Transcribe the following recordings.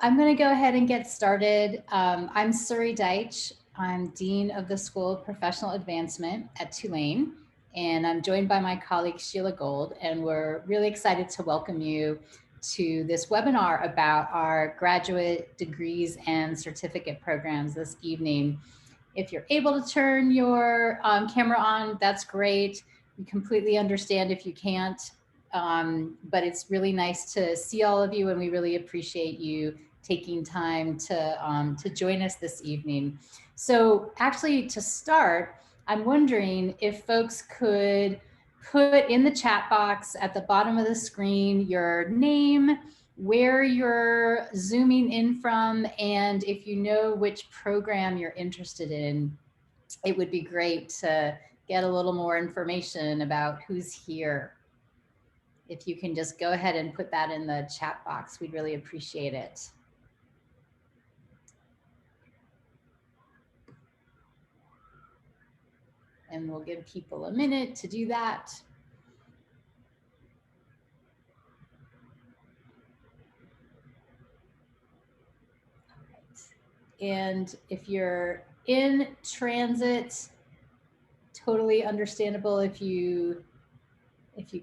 I'm going to go ahead and get started. I'm Suri Deitch. I'm Dean of the School of Professional Advancement at Tulane, and I'm joined by my colleague Sheila Gold, and we're really excited to welcome you to this webinar about our graduate degrees and certificate programs this evening. If you're able to turn your camera on, that's great. We completely understand if you can't. But it's really nice to see all of you, and we really appreciate you taking time to join us this evening. So actually, to start, I'm wondering if folks could put in the chat box at the bottom of the screen your name, where you're zooming in from, and if you know which program you're interested in. It would be great to get a little more information about who's here. If you can just go ahead and put that in the chat box, we'd really appreciate it. And we'll give people a minute to do that. All right. And if you're in transit, totally understandable if you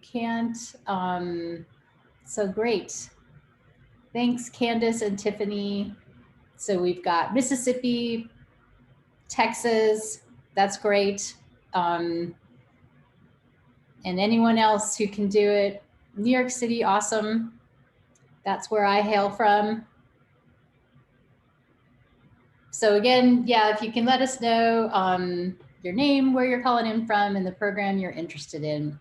can't. So great. Thanks, Candace and Tiffany. So we've got Mississippi, Texas, that's great. And anyone else who can do it. New York City, awesome. That's where I hail from. So again, yeah, if you can let us know your name, where you're calling in from, and the program you're interested in.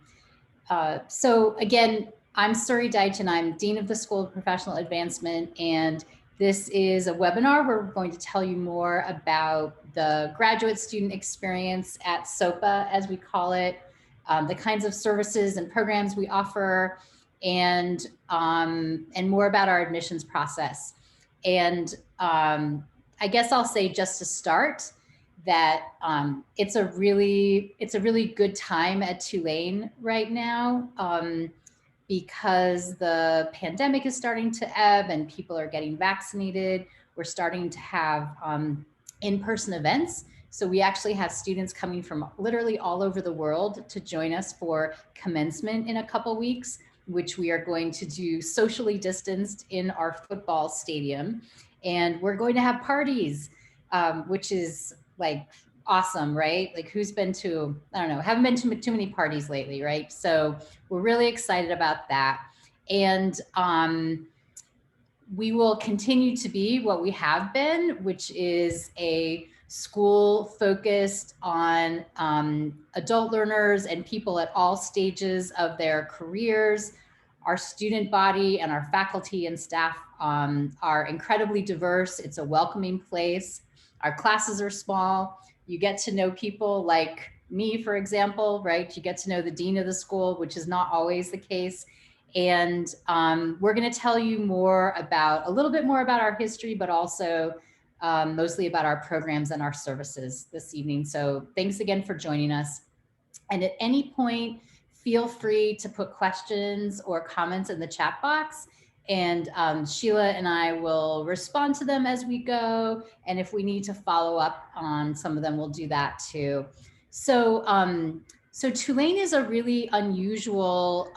So again, I'm Suri Deitch, and I'm Dean of the School of Professional Advancement, and this is a webinar where we're going to tell you more about the graduate student experience at SOPA, as we call it, the kinds of services and programs we offer, and more about our admissions process. And I guess I'll say, just to start, that it's a really good time at Tulane right now, because the pandemic is starting to ebb and people are getting vaccinated. We're starting to have in-person events. So we actually have students coming from literally all over the world to join us for commencement in a couple weeks, which we are going to do socially distanced in our football stadium. And we're going to have parties, which is like awesome, right? Like, who's been to, I don't know, haven't been to too many parties lately, right? So we're really excited about that. And we will continue to be what we have been, which is a school focused on adult learners and people at all stages of their careers. Our student body and our faculty and staff are incredibly diverse. It's a welcoming place. Our classes are small. You get to know people like me, for example, right? You get to know the dean of the school, which is not always the case. And we're going to tell you a little bit more about our history, but also mostly about our programs and our services this evening. So thanks again for joining us. And at any point, feel free to put questions or comments in the chat box, and Sheila and I will respond to them as we go. And if we need to follow up on some of them, we'll do that too. So Tulane is a really unusual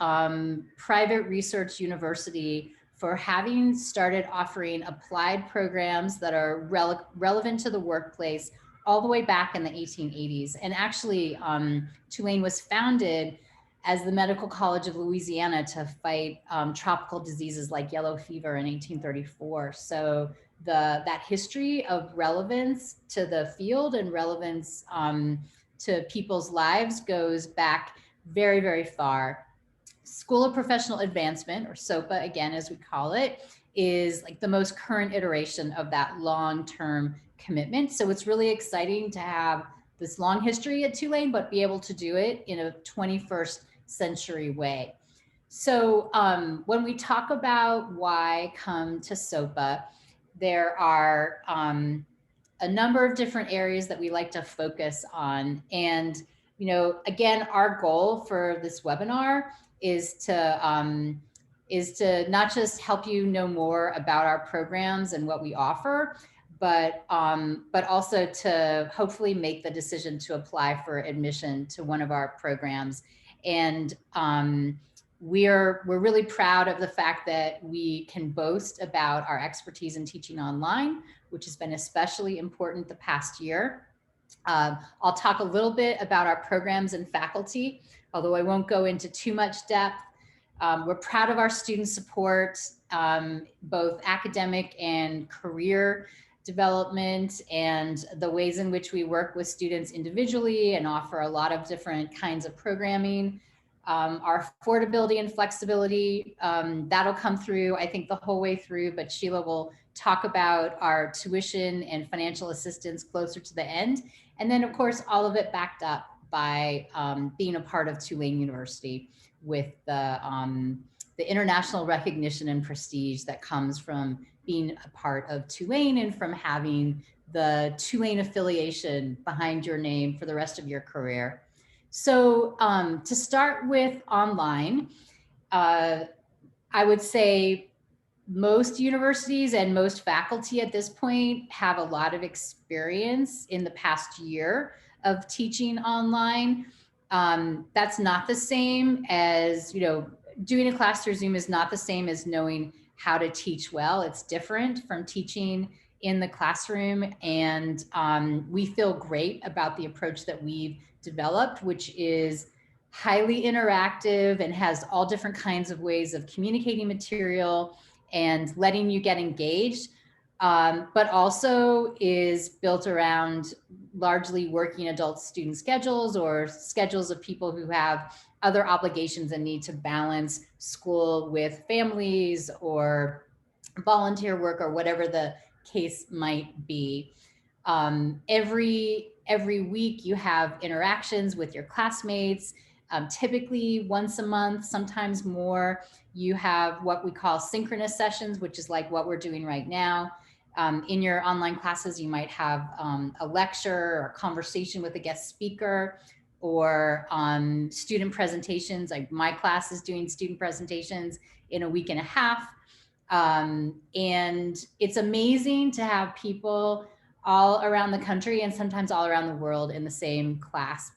private research university for having started offering applied programs that are relevant to the workplace all the way back in the 1880s. And actually, Tulane was founded as the Medical College of Louisiana to fight tropical diseases like yellow fever in 1834. So that history of relevance to the field and relevance to people's lives goes back very, very far. School of Professional Advancement, or SOPA again, as we call it, is like the most current iteration of that long-term commitment. So it's really exciting to have this long history at Tulane, but be able to do it in a 21st century way. So when we talk about why come to SOPA, there are a number of different areas that we like to focus on. And, you know, again, our goal for this webinar is to is to not just help you know more about our programs and what we offer, but also to hopefully make the decision to apply for admission to one of our programs. And we're really proud of the fact that we can boast about our expertise in teaching online, which has been especially important the past year. I'll talk a little bit about our programs and faculty, although I won't go into too much depth. We're proud of our student support, both academic and career development, and the ways in which we work with students individually and offer a lot of different kinds of programming. Our affordability and flexibility, that'll come through, I think, the whole way through, but Sheila will talk about our tuition and financial assistance closer to the end. And then, of course, all of it backed up by being a part of Tulane University with the international recognition and prestige that comes from being a part of Tulane and from having the Tulane affiliation behind your name for the rest of your career. So to start with online, I would say most universities and most faculty at this point have a lot of experience in the past year of teaching online. That's not the same as, doing a class through Zoom is not the same as knowing how to teach well. It's different from teaching in the classroom. And we feel great about the approach that we've developed, which is highly interactive and has all different kinds of ways of communicating material and letting you get engaged, but also is built around largely working adult student schedules or schedules of people who have other obligations and need to balance school with families or volunteer work or whatever the case might be. Every week you have interactions with your classmates, typically once a month, sometimes more. You have what we call synchronous sessions, which is like what we're doing right now. In your online classes, you might have a lecture or conversation with a guest speaker, or student presentations. Like my class is doing student presentations in a week and a half. And it's amazing to have people all around the country and sometimes all around the world in the same class.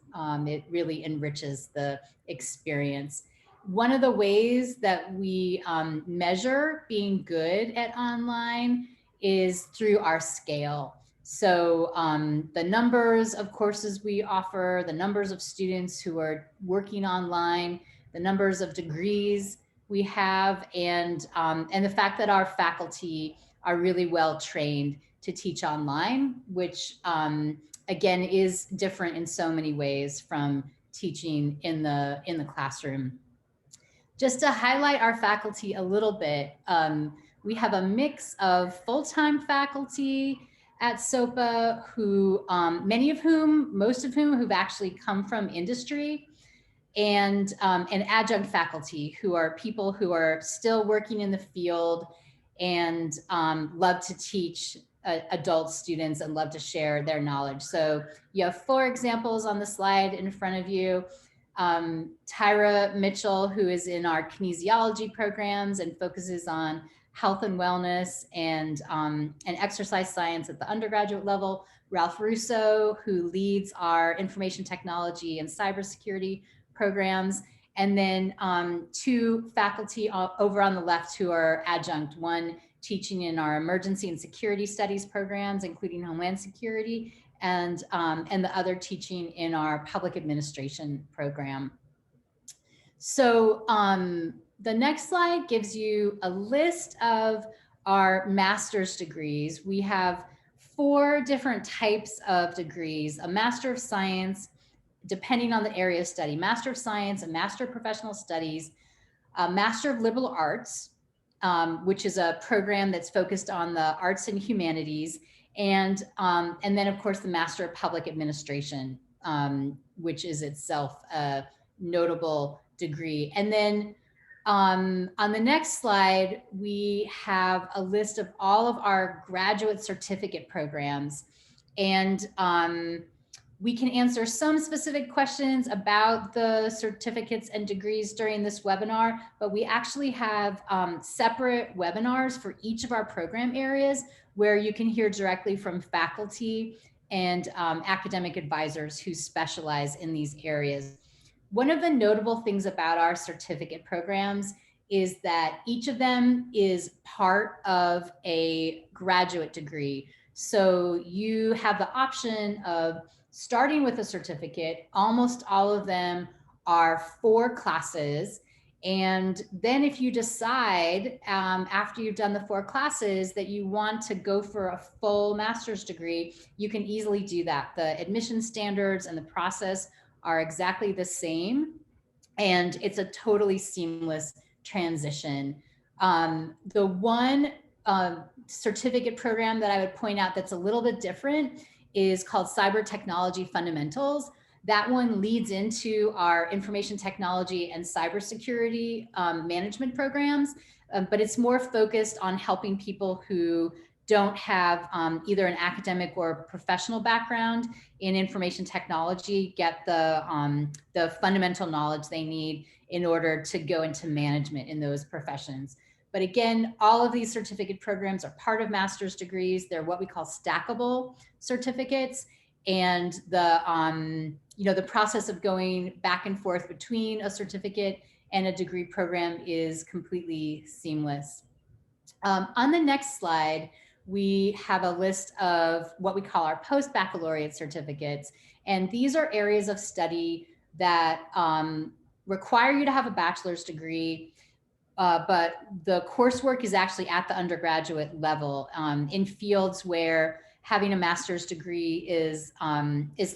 It really enriches the experience. One of the ways that we measure being good at online is through our scale. So the numbers of courses we offer, the numbers of students who are working online, the numbers of degrees we have, and the fact that our faculty are really well trained to teach online, which again is different in so many ways from teaching in the classroom. Just to highlight our faculty a little bit, we have a mix of full-time faculty at SOPA who, most of whom who've actually come from industry, and adjunct faculty who are people who are still working in the field and love to teach adult students and love to share their knowledge. So you have 4 examples on the slide in front of you. Tyra Mitchell, who is in our kinesiology programs and focuses on health and wellness and exercise science at the undergraduate level. Ralph Russo, who leads our information technology and cybersecurity programs. And then 2 faculty over on the left who are adjunct, one teaching in our emergency and security studies programs, including Homeland Security, and the other teaching in our public administration program. So the next slide gives you a list of our master's degrees. We have 4 different types of degrees: a Master of Science, depending on the area of study, Master of Science, a Master of Professional Studies, a Master of Liberal Arts, which is a program that's focused on the arts and humanities, and then of course the Master of Public Administration, which is itself a notable degree. And then on the next slide, we have a list of all of our graduate certificate programs. And We can answer some specific questions about the certificates and degrees during this webinar, but we actually have separate webinars for each of our program areas where you can hear directly from faculty and academic advisors who specialize in these areas. One of the notable things about our certificate programs is that each of them is part of a graduate degree. So you have the option of starting with a certificate. Almost all of them are 4 classes. And then if you decide after you've done the 4 classes that you want to go for a full master's degree, you can easily do that. The admission standards and the process are exactly the same. And it's a totally seamless transition. The one certificate program that I would point out that's a little bit different is called Cyber Technology Fundamentals. That one leads into our information technology and cybersecurity management programs, but it's more focused on helping people who don't have either an academic or professional background in information technology get the fundamental knowledge they need in order to go into management in those professions. But again, all of these certificate programs are part of master's degrees. They're what we call stackable certificates. And the process of going back and forth between a certificate and a degree program is completely seamless. On the next slide, we have a list of what we call our post-baccalaureate certificates. And these are areas of study that require you to have a bachelor's degree, but the coursework is actually at the undergraduate level in fields where having a master's degree is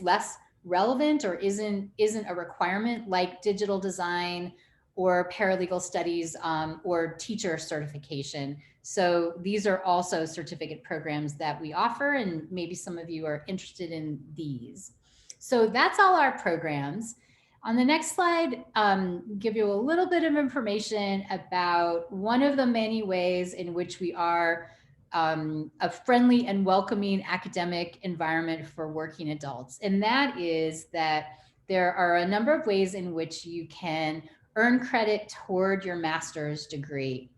less relevant or isn't a requirement, like digital design or paralegal studies or teacher certification. So these are also certificate programs that we offer, and maybe some of you are interested in these. So that's all our programs. On the next slide, give you a little bit of information about one of the many ways in which we are a friendly and welcoming academic environment for working adults. And that is that there are a number of ways in which you can earn credit toward your master's degree.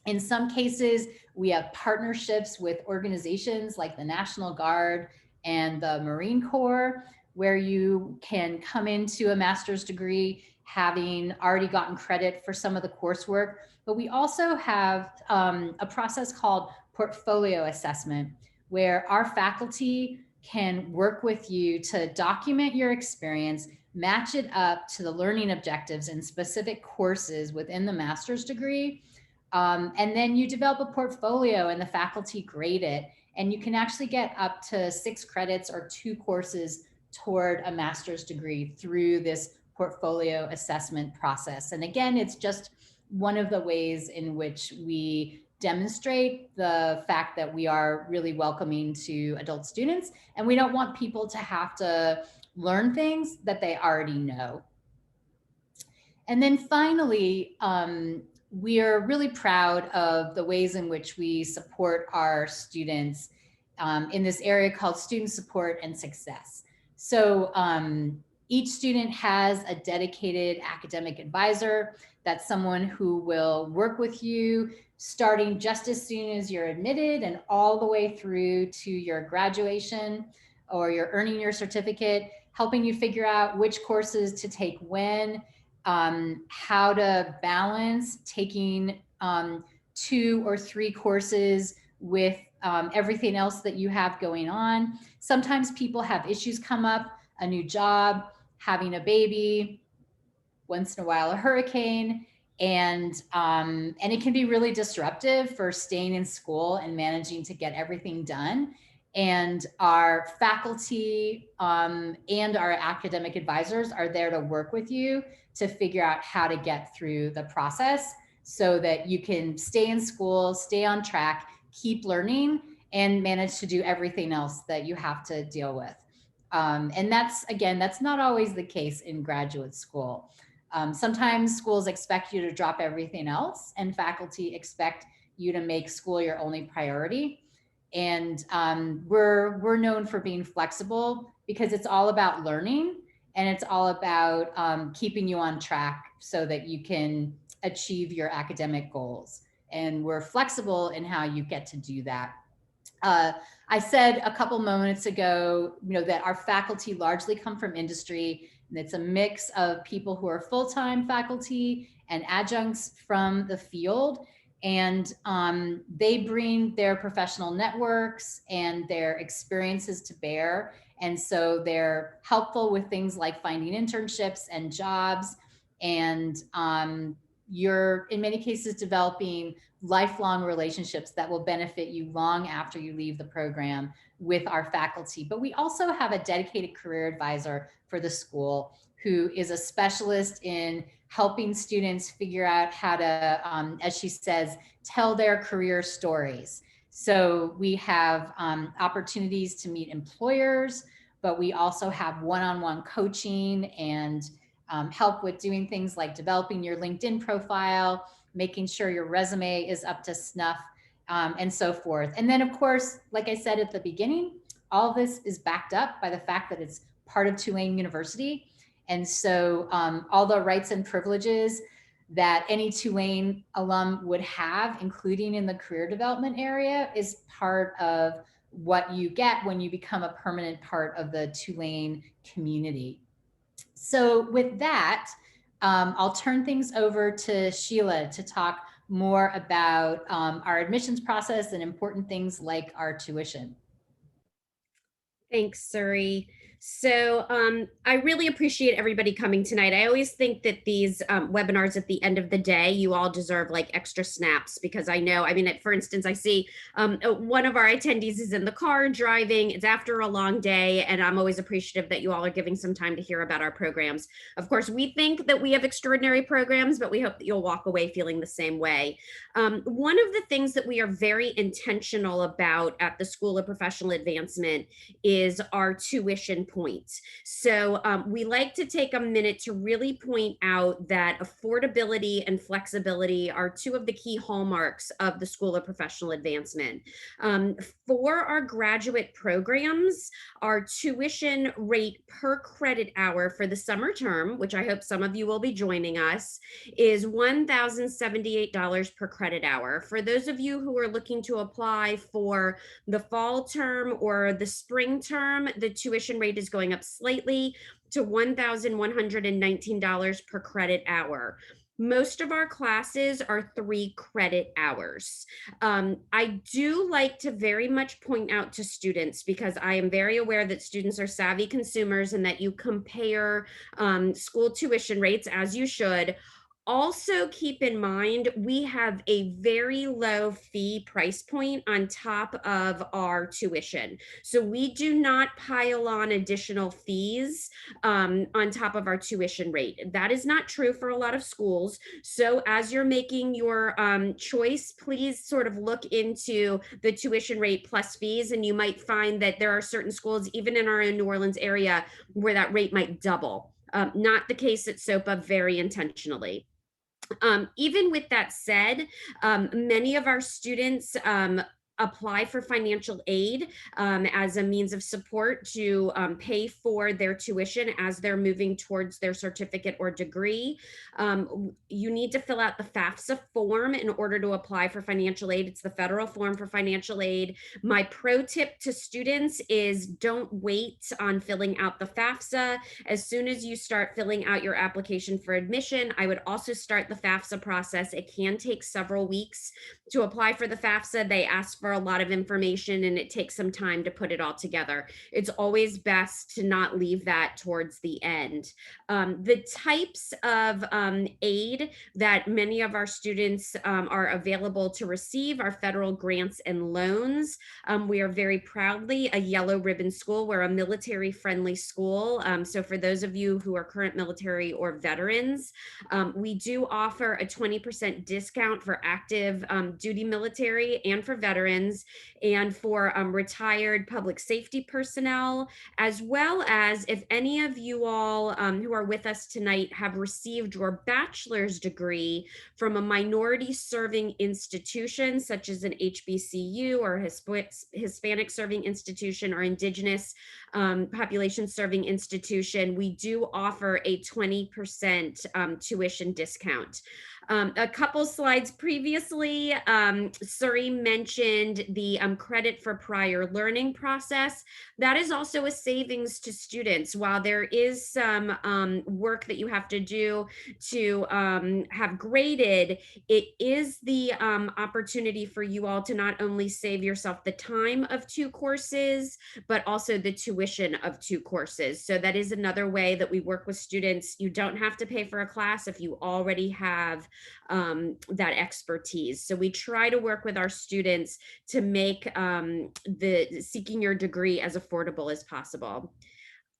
In some cases, we have partnerships with organizations like the National Guard and the Marine Corps, where you can come into a master's degree having already gotten credit for some of the coursework. But we also have a process called portfolio assessment, where our faculty can work with you to document your experience, match it up to the learning objectives in specific courses within the master's degree. And then you develop a portfolio and the faculty grade it. And you can actually get up to 6 credits or 2 courses toward a master's degree through this portfolio assessment process. And again, it's just one of the ways in which we demonstrate the fact that we are really welcoming to adult students, and we don't want people to have to learn things that they already know. And then finally, we are really proud of the ways in which we support our students in this area called student support and success. So each student has a dedicated academic advisor. That's someone who will work with you starting just as soon as you're admitted and all the way through to your graduation or you're earning your certificate, helping you figure out which courses to take when, how to balance taking 2 or 3 courses with everything else that you have going on. Sometimes people have issues come up, a new job, having a baby, once in a while a hurricane, and it can be really disruptive for staying in school and managing to get everything done. And our faculty and our academic advisors are there to work with you to figure out how to get through the process so that you can stay in school, stay on track, keep learning, and manage to do everything else that you have to deal with. And that's not always the case in graduate school. Sometimes schools expect you to drop everything else, and faculty expect you to make school your only priority. And we're known for being flexible because it's all about learning, and it's all about keeping you on track so that you can achieve your academic goals. And we're flexible in how you get to do that. Uh, I said a couple moments ago, that our faculty largely come from industry, and it's a mix of people who are full-time faculty and adjuncts from the field. And they bring their professional networks and their experiences to bear. And so they're helpful with things like finding internships and jobs. And you're, in many cases, developing lifelong relationships that will benefit you long after you leave the program with our faculty. But we also have a dedicated career advisor for the school who is a specialist in helping students figure out how to, as she says, tell their career stories. So we have opportunities to meet employers, but we also have one-on-one coaching and help with doing things like developing your LinkedIn profile, making sure your resume is up to snuff, and so forth. And then, of course, like I said at the beginning, all this is backed up by the fact that it's part of Tulane University. And so all the rights and privileges that any Tulane alum would have, including in the career development area, is part of what you get when you become a permanent part of the Tulane community. So with that, I'll turn things over to Sheila to talk more about our admissions process and important things like our tuition. Thanks, Suri. So I really appreciate everybody coming tonight. I always think that these webinars at the end of the day, you all deserve like extra snaps, because I know, for instance, I see one of our attendees is in the car driving. It's after a long day, and I'm always appreciative that you all are giving some time to hear about our programs. Of course, we think that we have extraordinary programs, but we hope that you'll walk away feeling the same way. One of the things that we are very intentional about at the School of Professional Advancement is our tuition points. So we like to take a minute to really point out that affordability and flexibility are two of the key hallmarks of the School of Professional Advancement. For our graduate programs, our tuition rate per credit hour for the summer term, which I hope some of you will be joining us, is $1,078 per credit hour. For those of you who are looking to apply for the fall term or the spring term, the tuition rate is going up slightly to $1,119 per credit hour. Most of our classes are 3 credit hours. I do like to very much point out to students, because I am very aware that students are savvy consumers and that you compare school tuition rates, as you should. Also keep in mind, we have a very low fee price point on top of our tuition. So we do not pile on additional fees on top of our tuition rate. That is not true for a lot of schools. So as you're making your choice, please sort of look into the tuition rate plus fees, and you might find that there are certain schools, even in our own New Orleans area, where that rate might double. Not the case at SOPA, very intentionally. Even with that said, many of our students apply for financial aid as a means of support to pay for their tuition as they're moving towards their certificate or degree. You need to fill out the FAFSA form in order to apply for financial aid. It's the federal form for financial aid. My pro tip to students is don't wait on filling out the FAFSA. As soon as you start filling out your application for admission, I would also start the FAFSA process. It can take several weeks to apply for the FAFSA. They ask for a lot of information, and it takes some time to put it all together. It's always best to not leave that towards the end. The types of aid that many of our students are available to receive are federal grants and loans. We are very proudly a yellow ribbon school. We're a military-friendly school. So for those of you who are current military or veterans, we do offer a 20% discount for active duty military and for veterans. veterans and for retired public safety personnel, as well as if any of you all who are with us tonight have received your bachelor's degree from a minority serving institution, such as an HBCU or Hispanic serving institution or Indigenous population serving institution, we do offer a 20% tuition discount. A couple slides previously, Suri mentioned the credit for prior learning process. That is also a savings to students. While there is some work that you have to do to have graded, it is the opportunity for you all to not only save yourself the time of 2 courses, but also the tuition of 2 courses. So that is another way that we work with students. You don't have to pay for a class if you already have that expertise. So we try to work with our students to make the seeking your degree as affordable as possible.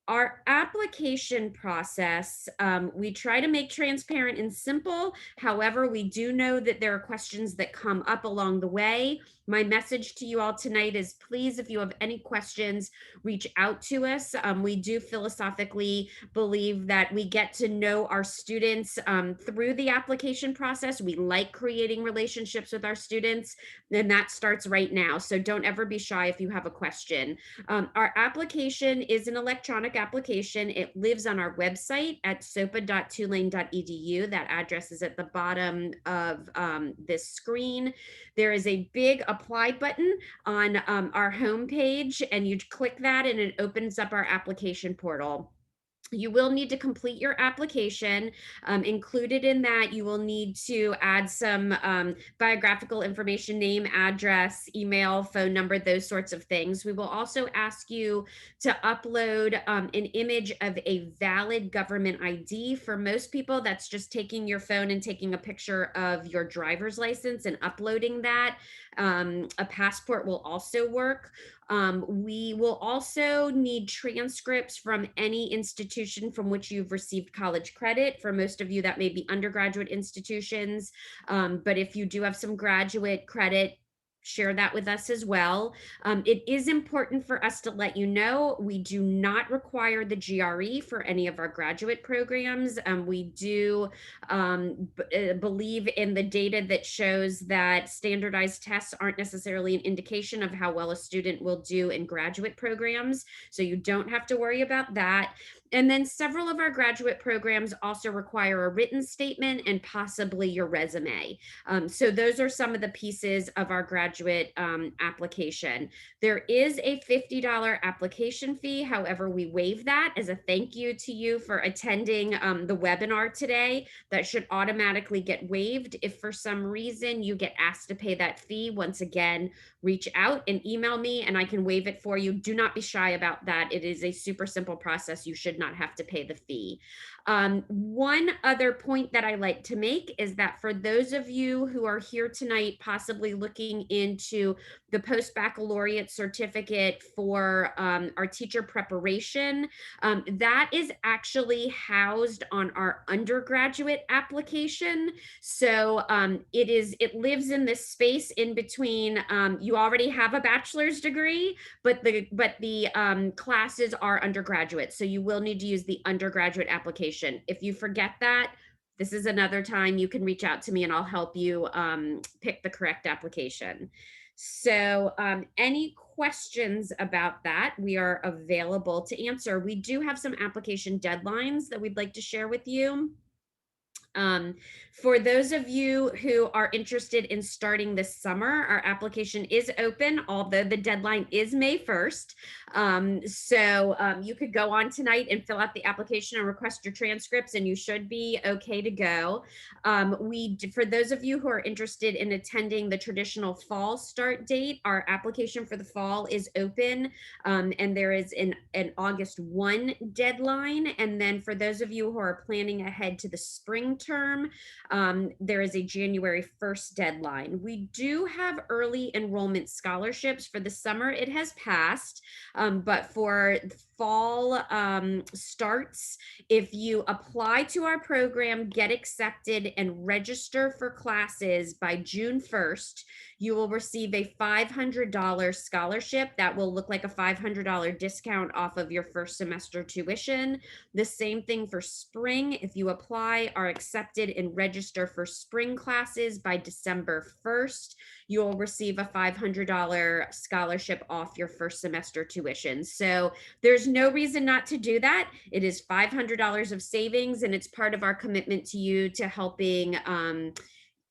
Our application process, we try to make transparent and simple. However, we do know that there are questions that come up along the way. My message to you all tonight is please, if you have any questions, reach out to us. We do philosophically believe that we get to know our students through the application process. We like creating relationships with our students, and that starts right now. So don't ever be shy if you have a question. Our application is an electronic application. It lives on our website at sopa.tulane.edu. That address is at the bottom of this screen. There is a big apply button on our homepage, and you click that and it opens up our application portal. You will need to complete your application. Included in that, you will need to add some biographical information, name, address, email, phone number, those sorts of things. We will also ask you to upload an image of a valid government ID. For most people, that's just taking your phone and taking a picture of your driver's license and uploading that. A passport will also work. We will also need transcripts from any institution from which you've received college credit. For most of you, that may be undergraduate institutions. But if you do have some graduate credit, share that with us as well. It is important for us to let you know we do not require the GRE for any of our graduate programs. We do believe in the data that shows that standardized tests aren't necessarily an indication of how well a student will do in graduate programs. So you don't have to worry about that. And then several of our graduate programs also require a written statement and possibly your resume. So those are some of the pieces of our graduate application. There is a $50 application fee. However, we waive that as a thank you to you for attending the webinar today. That should automatically get waived. If for some reason you get asked to pay that fee, once again, reach out and email me and I can waive it for you. Do not be shy about that. It is a super simple process. You should not have to pay the fee. One other point that I like to make is that for those of you who are here tonight, possibly looking into the post-baccalaureate certificate for our teacher preparation, that is actually housed on our undergraduate application. So it lives in this space in between. You already have a bachelor's degree, but the classes are undergraduate. So you will need to use the undergraduate application. If you forget that, this is another time you can reach out to me and I'll help you pick the correct application. So any questions about that, we are available to answer. We do have some application deadlines that we'd like to share with you. For those of you who are interested in starting this summer, our application is open, although the deadline is May 1st. You could go on tonight and fill out the application and request your transcripts, and you should be okay to go. For those of you who are interested in attending the traditional fall start date, our application for the fall is open, and there is an August 1 deadline. And then for those of you who are planning ahead to the spring term, there is a January 1st deadline. We do have early enrollment scholarships for the summer. It has passed, but for fall starts, if you apply to our program, get accepted, and register for classes by June 1st, you will receive a $500 scholarship that will look like a $500 discount off of your first semester tuition. The same thing for spring. If you apply, are accepted, and register for spring classes by December 1st, you'll receive a $500 scholarship off your first semester tuition. So there's no reason not to do that. It is $500 of savings, and it's part of our commitment to you to helping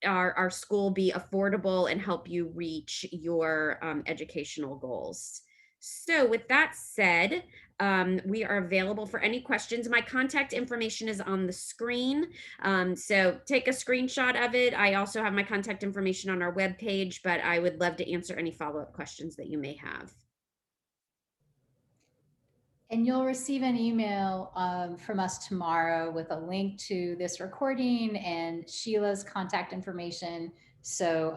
our school be affordable and help you reach your educational goals. So with that said, we are available for any questions. My contact information is on the screen. So take a screenshot of it. I also have my contact information on our webpage, but I would love to answer any follow-up questions that you may have. And you'll receive an email from us tomorrow with a link to this recording and Sheila's contact information. So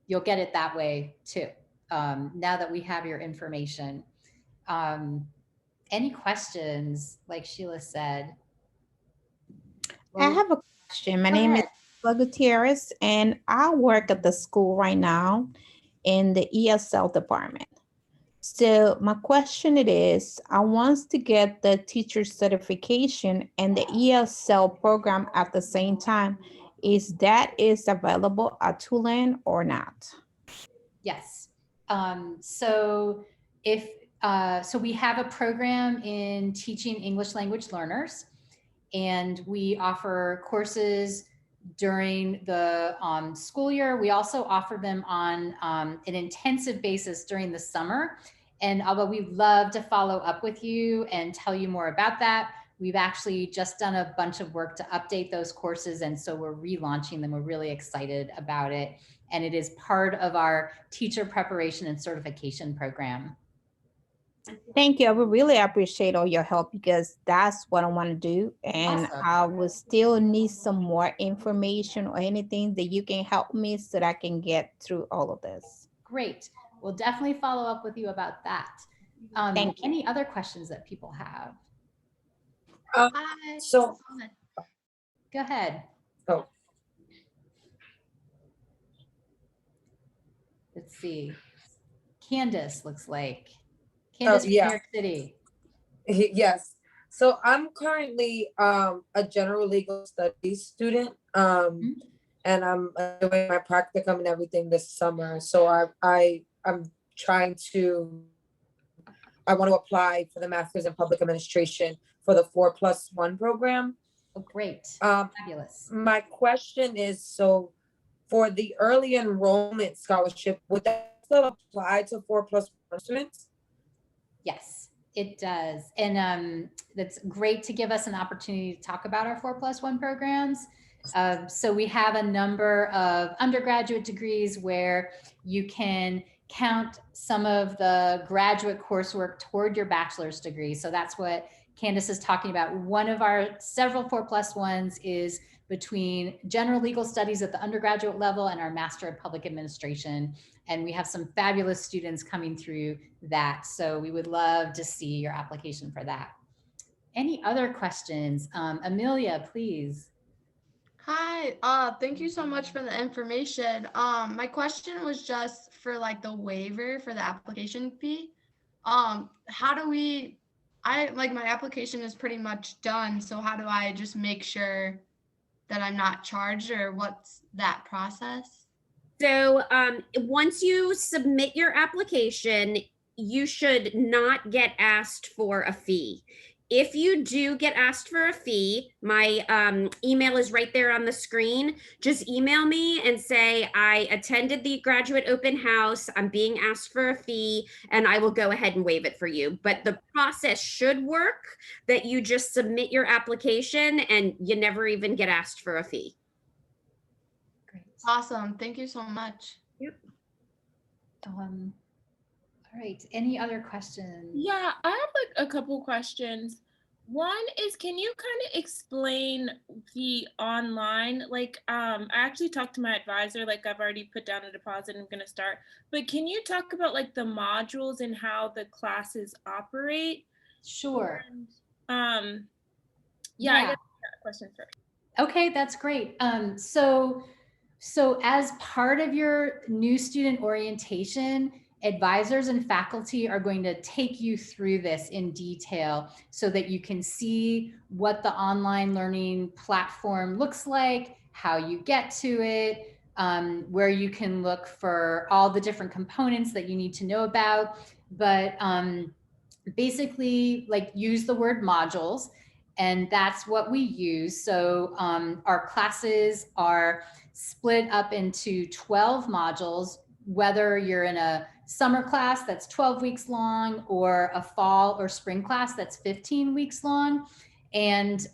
you'll get it that way too, now that we have your information. Any questions, like Sheila said? I have a question. My name is Sheila Gutierrez, and I work at the school right now in the ESL department. So my question it is, I want to get the teacher certification and the ESL program at the same time. Is that available at Tulane or not? Yes. So we have a program in teaching English language learners, and we offer courses during the school year. We also offer them on an intensive basis during the summer. And although we'd love to follow up with you and tell you more about that, we've actually just done a bunch of work to update those courses. And so we're relaunching them. We're really excited about it. And it is part of our teacher preparation and certification program. Thank you. I would really appreciate all your help because that's what I want to do. And Awesome. I will still need some more information or anything that you can help me so that I can get through all of this. Great. We'll definitely follow up with you about that. Thank you. Any other questions that people have? So Go ahead. Oh. Let's see. Candace looks like. Candace from yeah. New York City. Yes. So I'm currently a general legal studies student, and I'm doing my practicum and everything this summer. So I'm trying to. I want to apply for the Master's in Public Administration for the 4+1 program. Oh, great. Fabulous. My question is, so for the early enrollment scholarship, would that still apply to 4+1 students? Yes, it does. And that's great to give us an opportunity to talk about our 4+1 programs. So we have a number of undergraduate degrees where you can count some of the graduate coursework toward your bachelor's degree. So that's what Candace is talking about. One of our several 4+1s is between general legal studies at the undergraduate level and our Master of Public Administration. And we have some fabulous students coming through that. So we would love to see your application for that. Any other questions? Amelia, please. Hi, thank you so much for the information. My question was just for like the waiver for the application fee. How do we, my application is pretty much done. So how do I just make sure that I'm not charged, or what's that process? So once you submit your application, you should not get asked for a fee. If you do get asked for a fee, my email is right there on the screen. Just email me and say, I attended the graduate open house, I'm being asked for a fee, and I will go ahead and waive it for you. But the process should work that you just submit your application and you never even get asked for a fee. Great. Awesome. Thank you so much. Yep. All right. Any other questions? Yeah, I have like a couple questions. One is, can you kind of explain the online, like, I actually talked to my advisor, like I've already put down a deposit and I'm gonna start, but can you talk about like the modules and how the classes operate? Sure. And, I Yeah. guess that question first. Okay, that's great. So as part of your new student orientation, advisors and faculty are going to take you through this in detail so that you can see what the online learning platform looks like, how you get to it, where you can look for all the different components that you need to know about. But basically, like, use the word modules, and that's what we use. So our classes are split up into 12 modules, whether you're in a summer class that's 12 weeks long or a fall or spring class that's 15 weeks long. And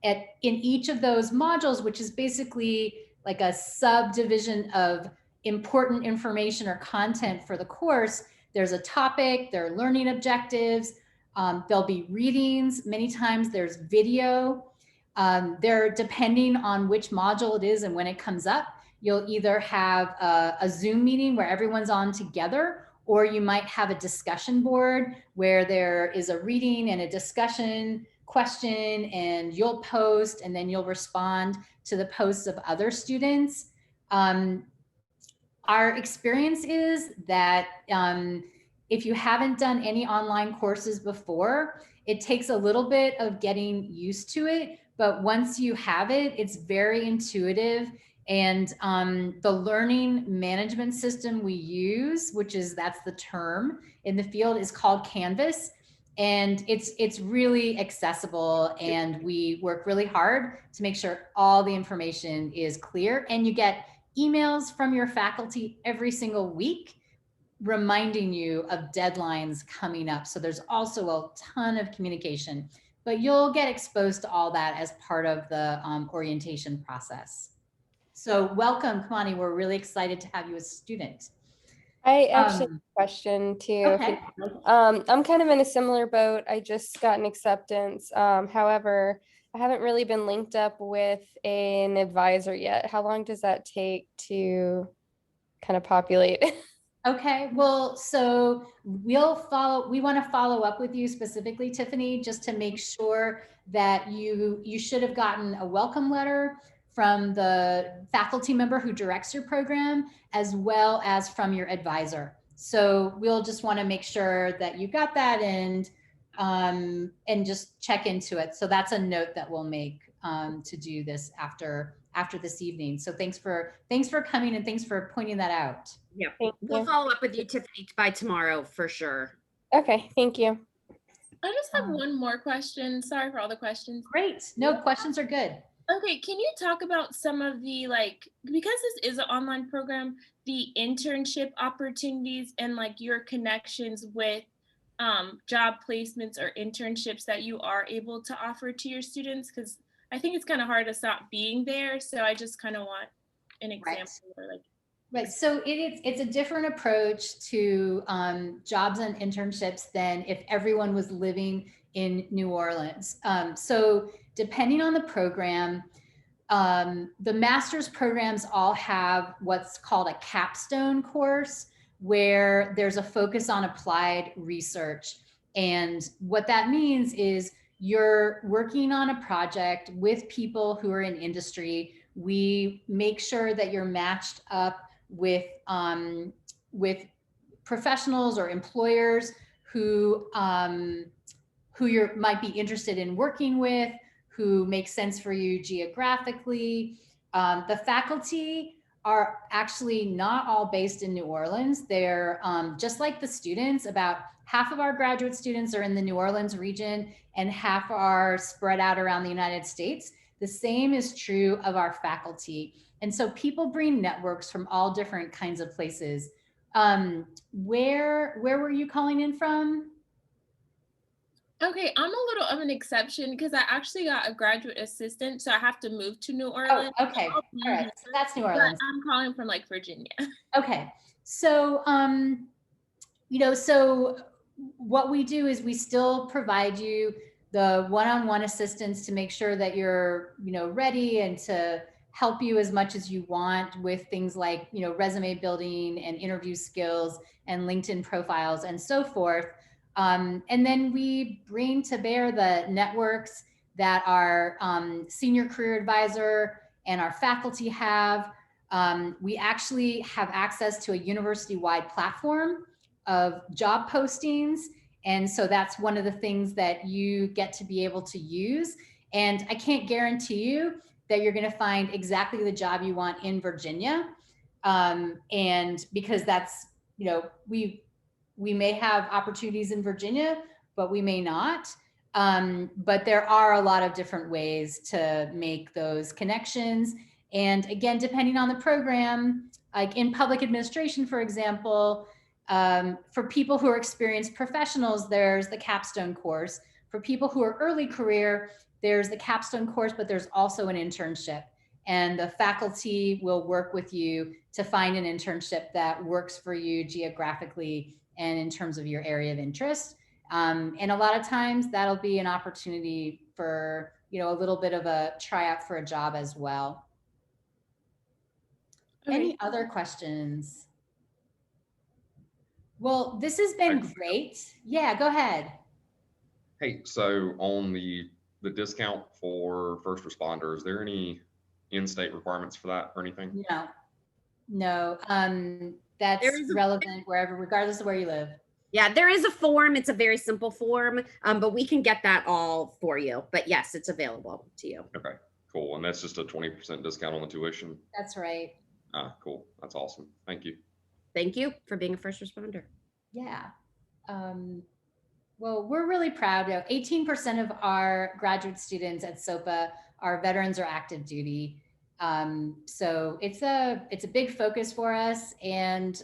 in each of those modules, which is basically like a subdivision of important information or content for the course, there's a topic, there are learning objectives, there'll be readings, many times there's video. There, depending on which module it is and when it comes up, you'll either have a Zoom meeting where everyone's on together, or you might have a discussion board where there is a reading and a discussion question, and you'll post and then you'll respond to the posts of other students. Our experience is that if you haven't done any online courses before, it takes a little bit of getting used to it. But once you have it, it's very intuitive. And the learning management system we use, that's the term in the field, is called Canvas. And it's really accessible, and we work really hard to make sure all the information is clear, and you get emails from your faculty every single week reminding you of deadlines coming up. So there's also a ton of communication, but you'll get exposed to all that as part of the orientation process. So welcome, Kamani. We're really excited to have you as a student. I actually have a question too. Okay. I'm kind of in a similar boat. I just got an acceptance. However, I haven't really been linked up with an advisor yet. How long does that take to kind of populate? Okay, well, so we want to follow up with you specifically, Tiffany, just to make sure that you should have gotten a welcome letter from the faculty member who directs your program, as well as from your advisor. So we'll just want to make sure that you got that, and just check into it. So that's a note that we'll make to do this after this evening. So thanks for coming, and thanks for pointing that out. Yeah, Thank we'll you. follow up with you, Tiffany, by tomorrow for sure. Okay, thank you. I just have one more question. Sorry for all the questions. Great. No, questions are good. Okay, can you talk about some of the, like, because this is an online program, the internship opportunities and like your connections with job placements or internships that you are able to offer to your students? Because I think it's kind of hard to stop being there. So I just kind of want an example. Right. Or like. Right. So it's a different approach to jobs and internships than if everyone was living in New Orleans. So depending on the program, the master's programs all have what's called a capstone course, where there's a focus on applied research. And what that means is you're working on a project with people who are in industry. We make sure that you're matched up with professionals or employers who you might be interested in working with, who make sense for you geographically. The faculty are actually not all based in New Orleans. They're just like the students. About half of our graduate students are in the New Orleans region, and half are spread out around the United States. The same is true of our faculty. And so people bring networks from all different kinds of places. Where were you calling in from? Okay, I'm a little of an exception because I actually got a graduate assistant, so I have to move to New Orleans. Oh, okay, all right, so that's New Orleans. But I'm calling from like Virginia. Okay, so so what we do is we still provide you the one-on-one assistance to make sure that you're, ready, and to help you as much as you want with things like, resume building and interview skills and LinkedIn profiles and so forth. And then we bring to bear the networks that our senior career advisor and our faculty have. We actually have access to a university-wide platform of job postings. And so that's one of the things that you get to be able to use. And I can't guarantee you that you're going to find exactly the job you want in Virginia. And because that's, we may have opportunities in Virginia, but we may not. But there are a lot of different ways to make those connections. And again, depending on the program, like in public administration, for example, for people who are experienced professionals, there's the capstone course. For people who are early career, there's the capstone course, but there's also an internship. And the faculty will work with you to find an internship that works for you geographically and in terms of your area of interest. And a lot of times that'll be an opportunity for, a little bit of a tryout for a job as well. Okay. Any other questions? Well, this has been great. Yeah, go ahead. Hey, so on the discount for first responders, is there any in-state requirements for that or anything? No. That's relevant wherever, regardless of where you live. Yeah, there is a form. It's a very simple form, but we can get that all for you. But yes, it's available to you. Okay, cool. And that's just a 20% discount on the tuition? That's right. Ah, cool. That's awesome. Thank you. Thank you for being a first responder. Yeah. Well, we're really proud. 18% of our graduate students at SOPA are veterans or active duty. So it's a big focus for us. And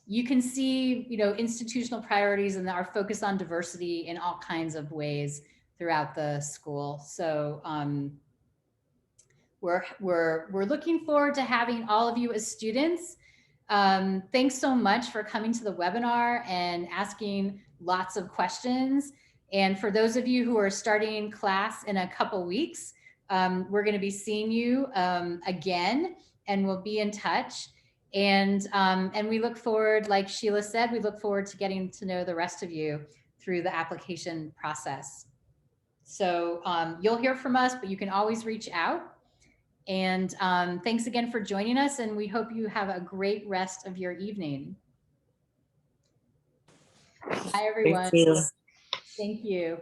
you can see, institutional priorities and our focus on diversity in all kinds of ways throughout the school. So we're looking forward to having all of you as students. Thanks so much for coming to the webinar and asking lots of questions. And for those of you who are starting class in a couple weeks, we're going to be seeing you again, and we'll be in touch. And we look forward, like Sheila said, we look forward to getting to know the rest of you through the application process. So you'll hear from us, but you can always reach out. And thanks again for joining us, and we hope you have a great rest of your evening. Bye, everyone. Thank you. Thank you.